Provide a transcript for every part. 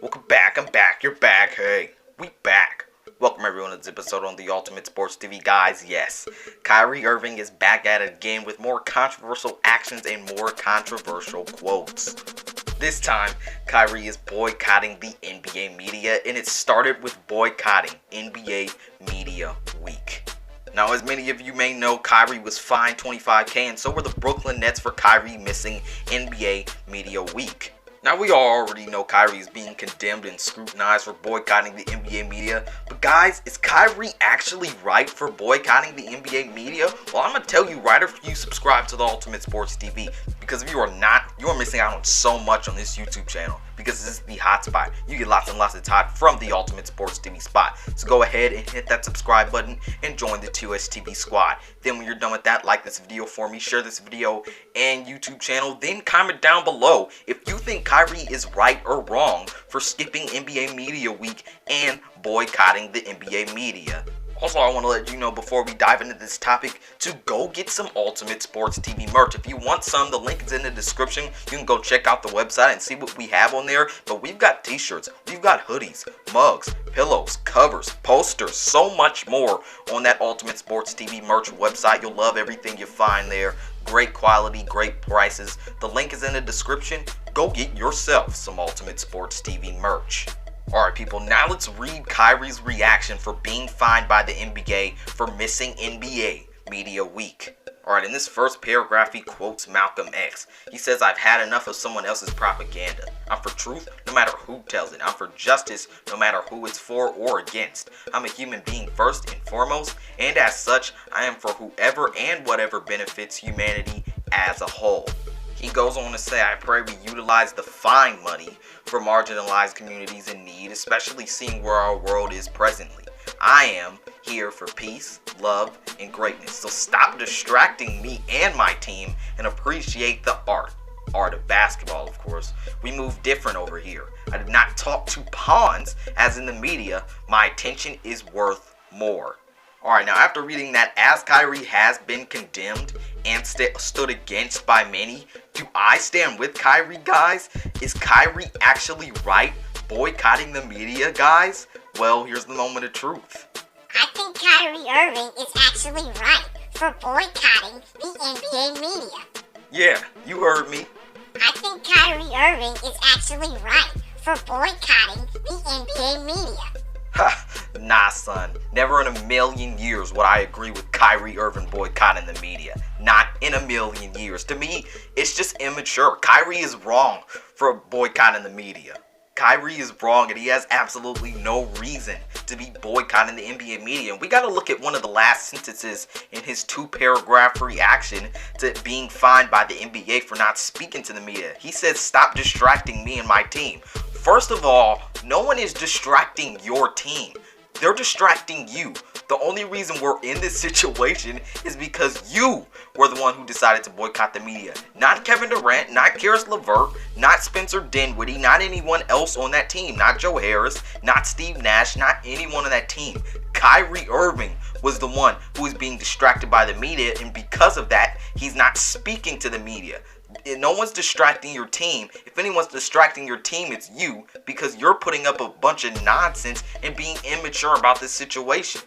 Welcome back, I'm back, you're back, hey, we back. Welcome everyone to this episode on the Ultimate Sports TV, guys. Yes, Kyrie Irving is back at it again with more controversial actions and more controversial quotes. This time, Kyrie is boycotting the NBA media, and it started with boycotting NBA Media Week. Now, as many of you may know, Kyrie was fined $25,000, and so were the Brooklyn Nets for Kyrie missing NBA Media Week. Now, we all already know Kyrie is being condemned and scrutinized for boycotting the NBA media, but guys, is Kyrie actually right for boycotting the NBA media? Well, I'm going to tell you right after you subscribe to the Ultimate Sports TV, because if you are not, you are missing out on so much on this YouTube channel, because this is the hot spot. You get lots and lots of hot from the Ultimate Sports TV spot. So go ahead and hit that subscribe button and join the 2STV squad. Then when you're done with that, like this video for me, share this video and YouTube channel, then comment down below if you think Kyrie is right or wrong for skipping NBA Media Week and boycotting the NBA media. Also, I want to let you know before we dive into this topic to go get some Ultimate Sports TV merch. If you want some, the link is in the description. You can go check out the website and see what we have on there. But we've got t-shirts, we've got hoodies, mugs, pillows, covers, posters, so much more on that Ultimate Sports TV merch website. You'll love everything you find there. Great quality, great prices. The link is in the description. Go get yourself some Ultimate Sports TV merch. Alright people, now let's read Kyrie's reaction for being fined by the NBA for missing NBA Media Week. Alright, in this first paragraph he quotes Malcolm X. He says, "I've had enough of someone else's propaganda. I'm for truth no matter who tells it. I'm for justice no matter who it's for or against. I'm a human being first and foremost, and as such, I am for whoever and whatever benefits humanity as a whole." He goes on to say, "I pray we utilize the fine money for marginalized communities in need, especially seeing where our world is presently. I am here for peace, love, and greatness. So stop distracting me and my team and appreciate the art of basketball, of course. We move different over here. I did not talk to pawns as in the media. My attention is worth more." Alright, now after reading that, as Kyrie has been condemned and stood against by many, do I stand with Kyrie, guys? Is Kyrie actually right boycotting the media, guys? Well, here's the moment of truth. I think Kyrie Irving is actually right for boycotting the NBA media. Yeah, you heard me. I think Kyrie Irving is actually right for boycotting the NBA media. Ha, nah son, never in a million years would I agree with Kyrie Irving boycotting the media. Not in a million years. To me, it's just immature. Kyrie is wrong for boycotting the media. Kyrie is wrong and he has absolutely no reason to be boycotting the NBA media. And we got to look at one of the last sentences in his 2-paragraph reaction to being fined by the NBA for not speaking to the media. He says, "Stop distracting me and my team." First of all, no one is distracting your team. They're distracting you. The only reason we're in this situation is because you were the one who decided to boycott the media. Not Kevin Durant, not Karis LeVert, not Spencer Dinwiddie, not anyone else on that team. Not Joe Harris, not Steve Nash, not anyone on that team. Kyrie Irving was the one who was being distracted by the media, and because of that, he's not speaking to the media. No one's distracting your team. If anyone's distracting your team, it's you, because you're putting up a bunch of nonsense and being immature about this situation.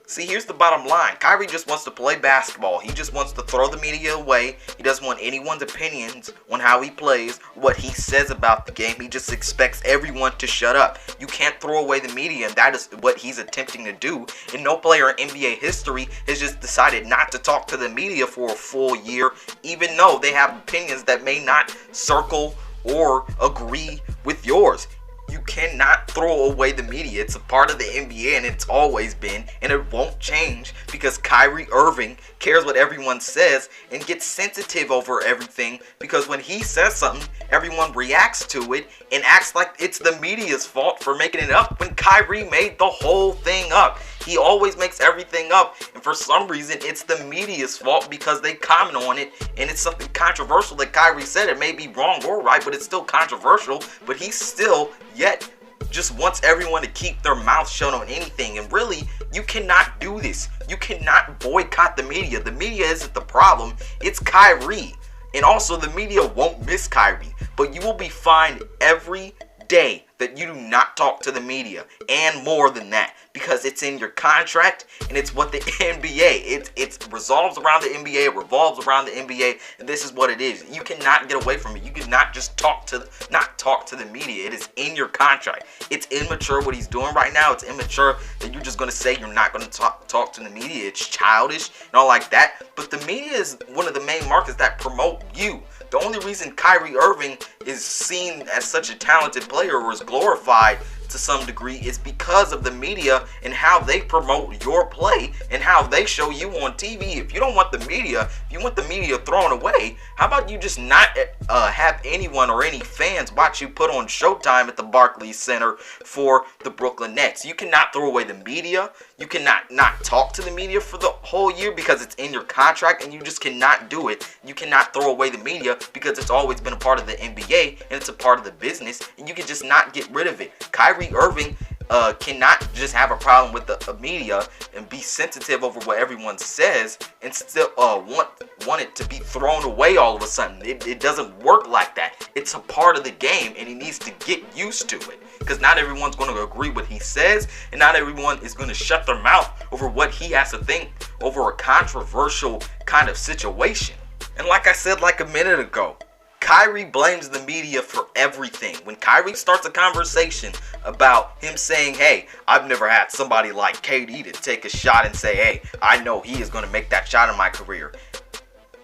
See, here's the bottom line. Kyrie just wants to play basketball. He just wants to throw the media away. He doesn't want anyone's opinions on how he plays, what he says about the game. He just expects everyone to shut up. You can't throw away the media, and that is what he's attempting to do. And no player in NBA history has just decided not to talk to the media for a full year, even though they have opinions that may not circle or agree with yours. You cannot throw away the media. It's a part of the NBA and it's always been, and it won't change because Kyrie Irving cares what everyone says and gets sensitive over everything, because when he says something, everyone reacts to it and acts like it's the media's fault for making it up when Kyrie made the whole thing up. He always makes everything up, and for some reason it's the media's fault because they comment on it and it's something controversial that Kyrie said. It may be wrong or right, but it's still controversial, but he's still yet just wants everyone to keep their mouth shut on anything. And really, you cannot do this. You cannot boycott the media. The media isn't the problem. It's Kyrie. And also, the media won't miss Kyrie. But you will be fined every day that you do not talk to the media, and more than that, because it's in your contract and it's what the NBA, it revolves around the NBA, it revolves around the NBA, and this is what it is. You cannot get away from it. You cannot just talk to the media. It is in your contract. It's immature what he's doing right now. It's immature that you're just going to say you're not going to talk to the media. It's childish and all like that. But the media is one of the main markets that promote you. The only reason Kyrie Irving is seen as such a talented player or is glorified to some degree is because of the media and how they promote your play and how they show you on TV. If you don't want the media, if you want the media thrown away, how about you just not have anyone or any fans watch you put on Showtime at the Barclays Center for the Brooklyn Nets? You cannot throw away the media. You cannot not talk to the media for the whole year because it's in your contract, and you just cannot do it. You cannot throw away the media because it's always been a part of the NBA and it's a part of the business, and you can just not get rid of it. Kyrie Irving cannot just have a problem with the media and be sensitive over what everyone says and still want it to be thrown away all of a sudden. It doesn't work like that. It's a part of the game, and he needs to get used to it, because not everyone's going to agree what he says, and not everyone is going to shut their mouth over what he has to think over a controversial kind of situation. And like I said like a minute ago, Kyrie blames the media for everything. When Kyrie starts a conversation about him saying, hey, I've never had somebody like KD to take a shot and say, hey, I know he is going to make that shot in my career.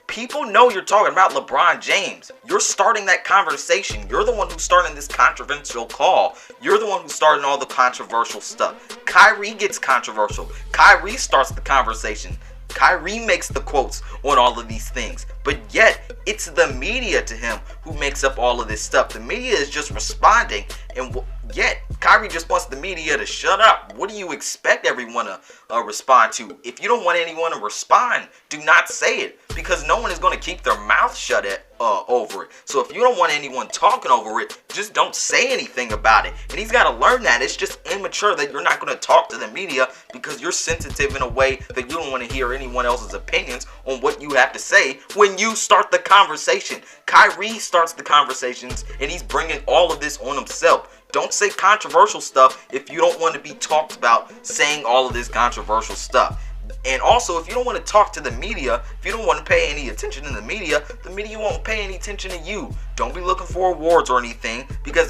People know you're talking about LeBron James. You're starting that conversation. You're the one who's starting this controversial call. You're the one who's starting all the controversial stuff. Kyrie gets controversial. Kyrie starts the conversation. Kyrie makes the quotes on all of these things, but yet it's the media to him who makes up all of this stuff. The media is just responding, and yet Kyrie just wants the media to shut up. What do you expect everyone to respond to? If you don't want anyone to respond, do not say it, because no one is going to keep their mouth shut over it. So if you don't want anyone talking over it, just don't say anything about it. And he's got to learn that. It's just immature that you're not going to talk to the media because you're sensitive in a way that you don't want to hear anyone else's opinions on what you have to say when you start the conversation. Kyrie starts the conversations, and he's bringing all of this on himself. Don't say controversial stuff if you don't want to be talked about saying all of this controversial stuff. And also, if you don't want to talk to the media, if you don't want to pay any attention to the media won't pay any attention to you. Don't be looking for awards or anything, because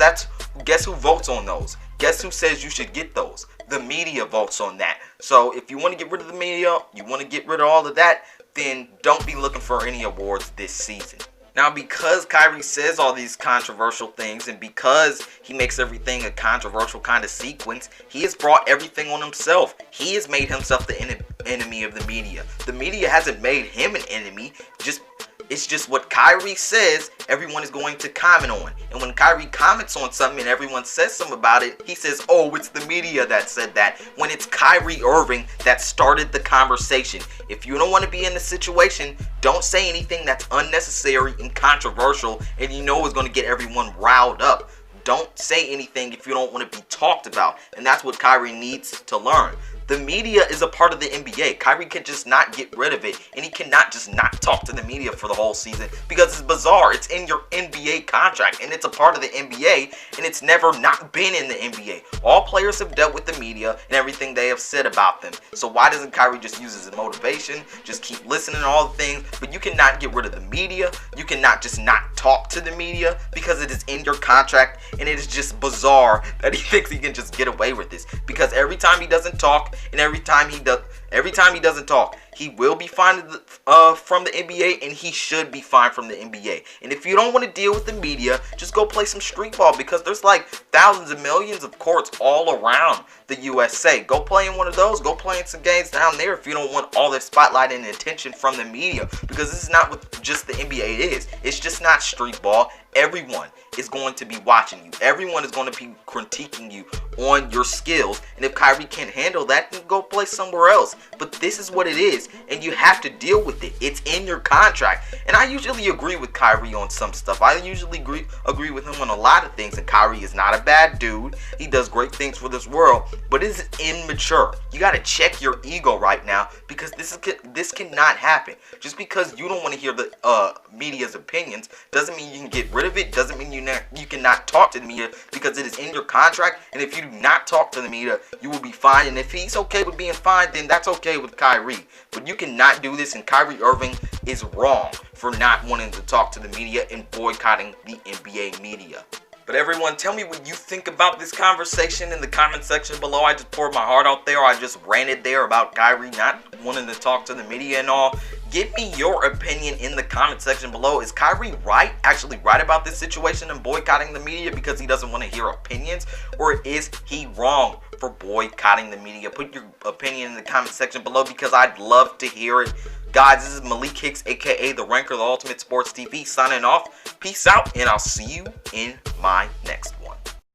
guess who votes on those? Guess who says you should get those? The media votes on that. So if you want to get rid of the media, you want to get rid of all of that, then don't be looking for any awards this season. Now, because Kyrie says all these controversial things, and because he makes everything a controversial kind of sequence, he has brought everything on himself. He has made himself the enemy of the media. The media hasn't made him an enemy. It's just what Kyrie says, everyone is going to comment on. And when Kyrie comments on something and everyone says something about it, he says, oh, it's the media that said that, when it's Kyrie Irving that started the conversation. If you don't want to be in the situation, don't say anything that's unnecessary and controversial and you know is going to get everyone riled up. Don't say anything if you don't want to be talked about. And that's what Kyrie needs to learn. The media is a part of the NBA. Kyrie can just not get rid of it, and he cannot just not talk to the media for the whole season, because it's bizarre. It's in your NBA contract, and it's a part of the NBA, and it's never not been in the NBA. All players have dealt with the media and everything they have said about them. So why doesn't Kyrie just use his motivation, just keep listening to all the things? But you cannot get rid of the media. You cannot just not talk to the media, because it is in your contract, and it is just bizarre that he thinks he can just get away with this. Because every time he doesn't talk, and every time he doesn't talk, he will be fined from the NBA, and he should be fined from the NBA. And if you don't want to deal with the media, just go play some street ball, because there's like thousands of millions of courts all around the USA. Go play in one of those. Go play in some games down there if you don't want all the spotlight and attention from the media, because this is not what just the NBA is. It's just not street ball. Everyone is going to be watching you. Everyone is going to be critiquing you on your skills. And if Kyrie can't handle that, then go play somewhere else. But this is what it is, and you have to deal with it. It's in your contract. And I usually agree with Kyrie on some stuff. I usually agree with him on a lot of things. And Kyrie is not a bad dude. He does great things for this world. But it is immature. You got to check your ego right now, because this cannot happen. Just because you don't want to hear the media's opinions doesn't mean you can get rid rid of it doesn't mean you cannot talk to the media, because it is in your contract. And if you do not talk to the media, you will be fined. And if he's okay with being fined, then that's okay with Kyrie. But you cannot do this, and Kyrie Irving is wrong for not wanting to talk to the media and boycotting the NBA media. But everyone, tell me what you think about this conversation in the comment section below. I just poured my heart out there. I just ranted there about Kyrie not wanting to talk to the media and all. Give me your opinion in the comment section below. Is Kyrie actually right about this situation and boycotting the media because he doesn't want to hear opinions? Or is he wrong for boycotting the media? Put your opinion in the comment section below, because I'd love to hear it. Guys, this is Malik Hicks, aka The Ranker, the Ultimate Sports TV, signing off. Peace out, and I'll see you in my next one.